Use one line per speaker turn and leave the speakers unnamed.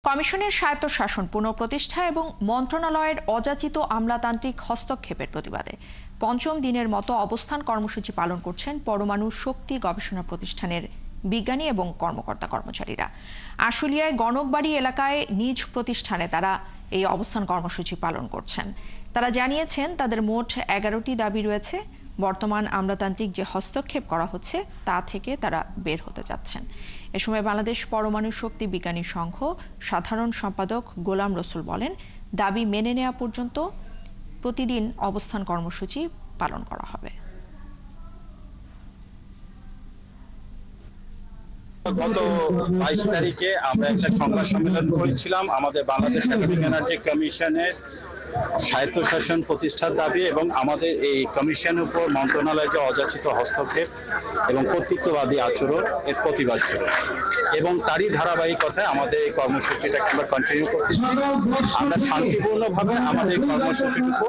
কমিশনের স্বায়ত্তশাসন পুনঃপ্রতিষ্ঠা এবং মন্ত্রণালয়ের অযাচিত আমলাতান্ত্রিক হস্তক্ষেপের প্রতিবাদে পঞ্চম দিনের মতো অবস্থান কর্মসূচি পালন করছেন পরমাণু শক্তি গবেষণা প্রতিষ্ঠানের বিজ্ঞানী এবং কর্মকর্তা কর্মচারীরা। আশুলিয়ায় গণকবাড়ি এলাকায় নিজ প্রতিষ্ঠানে তারা এই অবস্থান কর্মসূচি পালন করছেন। তারা জানিয়েছেন তাদের মোট 11টি দাবি রয়েছে। বর্তমান আমলাতান্ত্রিক যে হস্তক্ষেপ করা হচ্ছে তা থেকে তারা বের হতে যাচ্ছেন। এ সময় বাংলাদেশ পরমাণু শক্তি বিজ্ঞানী সংঘ সাধারণ সম্পাদক গোলাম রসুল বলেন, দাবি মেনে নেওয়া পর্যন্ত প্রতিদিন অবস্থান কর্মসূচি পালন করা হবে।
গত 22 তারিখে আমরা একটা সংবাদ সম্মেলন করেছিলাম আমাদের বাংলাদেশ এটমিক এনার্জি কমিশনের স্বায়ত্তশাসন প্রতিষ্ঠার দাবি এবং আমাদের এই কমিশনের উপর মন্ত্রণালয়ের যে অযাচিত হস্তক্ষেপ এবং কর্তৃত্ববাদী আচরণ এর প্রতিবাদ ছিল এবং তারই ধারাবাহিকতায় আমাদের এই কর্মসূচিটাকে আমরা কন্টিনিউ করতেছি। আমরা শান্তিপূর্ণভাবে আমাদের কর্মসূচিটুকু